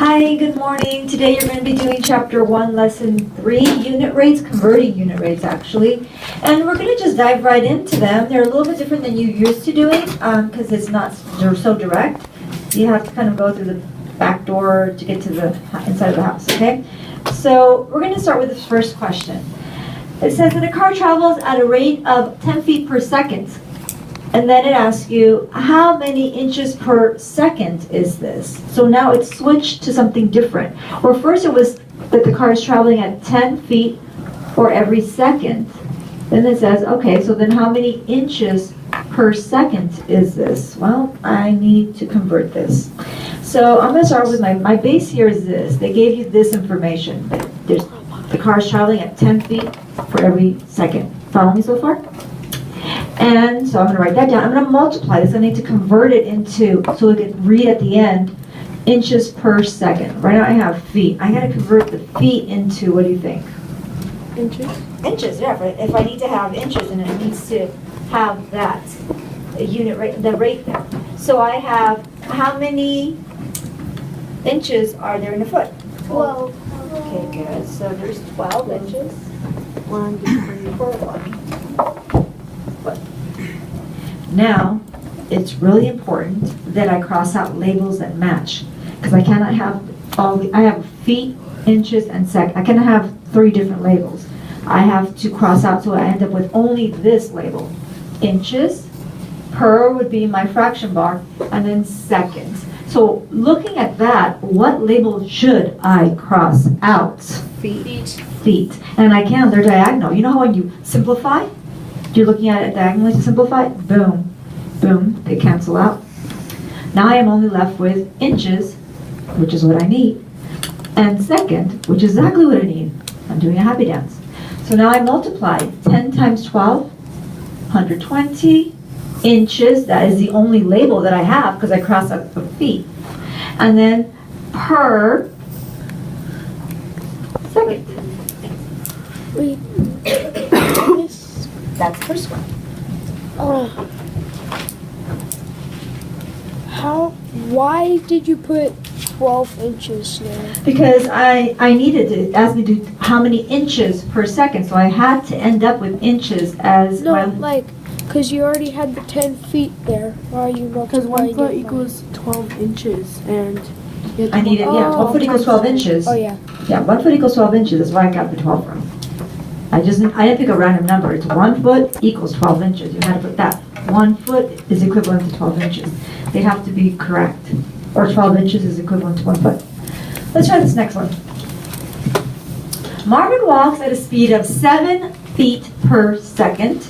Hi, good morning. Today you're going to be doing Chapter 1, Lesson 3, Unit Rates, converting unit rates actually. And we're going to just dive right into them. They're a little bit different than you're used to doing because they're so direct. You have to kind of go through the back door to get to the inside of the house, okay? So we're going to start with this first question. It says that a car travels at a rate of 10 feet per second. And then it asks you, how many inches per second is this? So now it's switched to something different. Or first it was that the car is traveling at 10 feet for every second. Then it says, okay, so then how many inches per second is this? Well, I need to convert this. So I'm going to start with my base here is this. They gave you this information. The car is traveling at 10 feet for every second. Follow me so far? And so I'm going to write that down. I'm going to multiply this. I need to convert it into, so we can read at the end, inches per second. Right now I have feet. I got to convert the feet into, what do you think? Inches? Inches, yeah. If I need to have inches, and it needs to have that unit rate, the rate there. So I have, how many inches are there in a foot? 12. Okay, good. So there's 12 inches. 1, 2, 3, 4, 1. Now, it's really important that I cross out labels that match, because I cannot have I have feet, inches, and sec. I cannot have 3 different labels. I have to cross out so I end up with only this label. Inches, per would be my fraction bar, and then seconds. So looking at that, what label should I cross out? Feet. Feet. And I can, they're diagonal. You know how when you simplify? You're looking at it diagonally to simplify? Boom, boom, they cancel out. Now I am only left with inches, which is what I need, and second, which is exactly what I need. I'm doing a happy dance. So now I multiply 10 times 12, 120 inches. That is the only label that I have because I crossed out the feet. And then per second. Wait. That's the first one. Why did you put 12 inches there? Because I needed to ask me to how many inches per second, so I had to end up with inches as because you already had the 10 feet there. Why are you Because multiplying 1 foot it by- equals 12 inches, and you have to I needed, yeah, 1 foot equals 12 inches. Oh, yeah. Yeah, 1 foot equals 12 inches, that's where I got the 12 from. I didn't pick a random number. It's 1 foot equals 12 inches. You had to put that. 1 foot is equivalent to 12 inches. They have to be correct. Or 12 inches is equivalent to 1 foot. Let's try this next one. Marvin walks at a speed of 7 feet per second.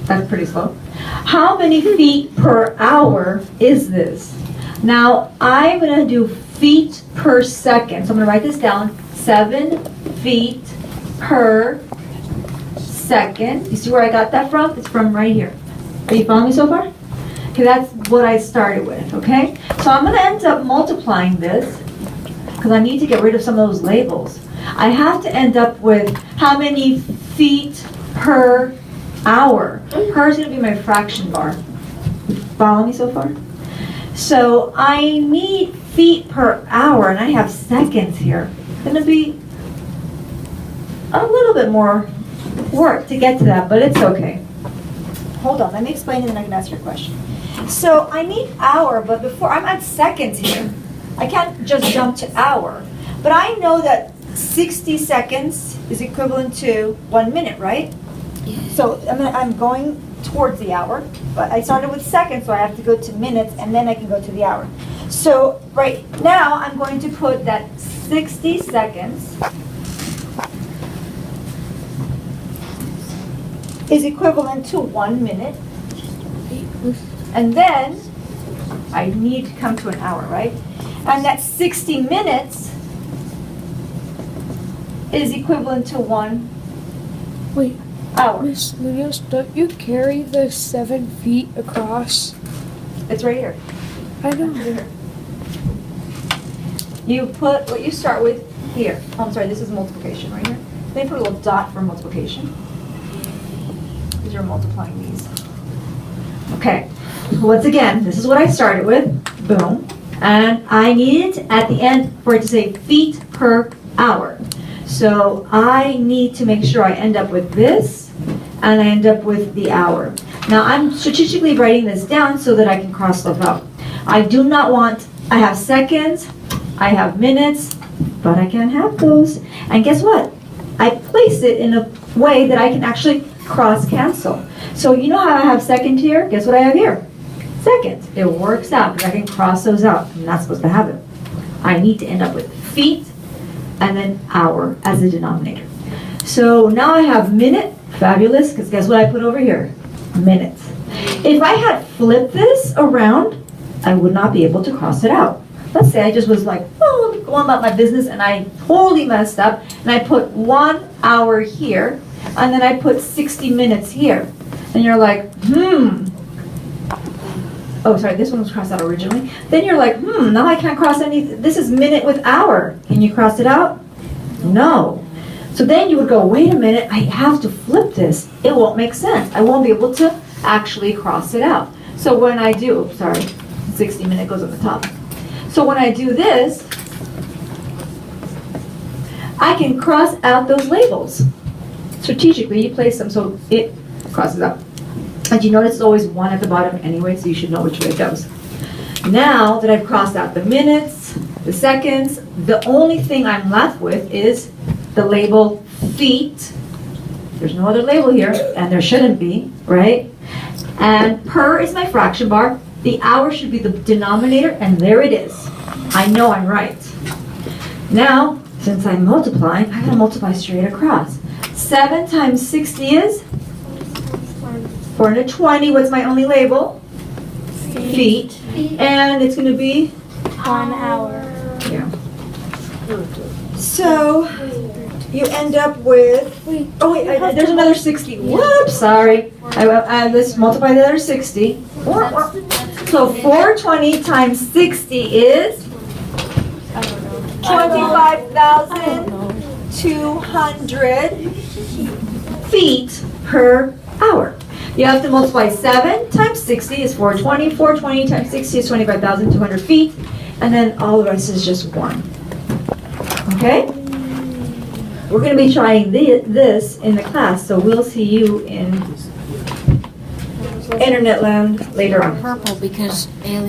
That's pretty slow. How many feet per hour is this? Now, I'm going to do feet per second. So I'm going to write this down. 7 feet per second. You see where I got that from? It's from right here. Are you following me so far? Okay, that's what I started with, okay? So I'm going to end up multiplying this because I need to get rid of some of those labels. I have to end up with how many feet per hour. Per is going to be my fraction bar. You follow me so far? So I need feet per hour, and I have seconds here. It's going to be a little bit more work to get to that, but it's okay. Hold on, let me explain and then I can ask your question. So I need hour, but before, I'm at seconds here. I can't just jump to hour. But I know that 60 seconds is equivalent to 1 minute, right? So I'm going towards the hour, but I started with seconds, so I have to go to minutes, and then I can go to the hour. So right now, I'm going to put that 60 seconds is equivalent to 1 minute. And then I need to come to an hour, right? And that 60 minutes is equivalent to 1 Wait, hour. Miss Lunas, don't you carry the 7 feet across? It's right here. I know. You put what you start with here. Oh, I'm sorry, this is multiplication right here. Then put a little dot for multiplication. Because you're multiplying these. Okay. Once again, this is what I started with. Boom. And I need it at the end for it to say feet per hour. So I need to make sure I end up with this, and I end up with the hour. Now I'm strategically writing this down so that I can cross stuff out. I do not want, I have seconds, I have minutes, but I can't have those. And guess what? I place it in a way that I can actually cross cancel. So you know how I have second here? Guess what I have here? Second. It works out because I can cross those out. I'm not supposed to have it. I need to end up with feet and then hour as a denominator. So now I have minute. Fabulous, because guess what I put over here? Minutes. If I had flipped this around, I would not be able to cross it out. Let's say I just was like, oh, going about my business, and I totally messed up, and I put 1 hour here, and then I put 60 minutes here. And you're like, oh, sorry, this one was crossed out originally. Then you're like, now I can't cross any, this is minute with hour. Can you cross it out? No. So then you would go, wait a minute, I have to flip this. It won't make sense. I won't be able to actually cross it out. So when I do, oops, sorry, 60 minute goes on the top. So when I do this, I can cross out those labels. Strategically, you place them so it crosses out. And you notice it's always 1 at the bottom anyway, so you should know which way it goes. Now that I've crossed out the minutes, the seconds, the only thing I'm left with is the label feet. There's no other label here, and there shouldn't be, right? And per is my fraction bar. The hour should be the denominator, and there it is. I know I'm right. Now, since I'm multiplying, I gotta multiply straight across. 7 times 60 is? 420. What's my only label? Feet. And it's gonna be? 1 hour. Yeah. So, you end up with, oh wait, there's another 60. Whoops, sorry. Let's multiply the other 60. So 420 times 60 is 25,200 feet per hour. You have to multiply 7 times 60 is 420. 420 times 60 is 25,200 feet. And then all the rest is just 1. Okay? We're going to be trying this in the class, so we'll see you in Internet land later on. Purple because alien.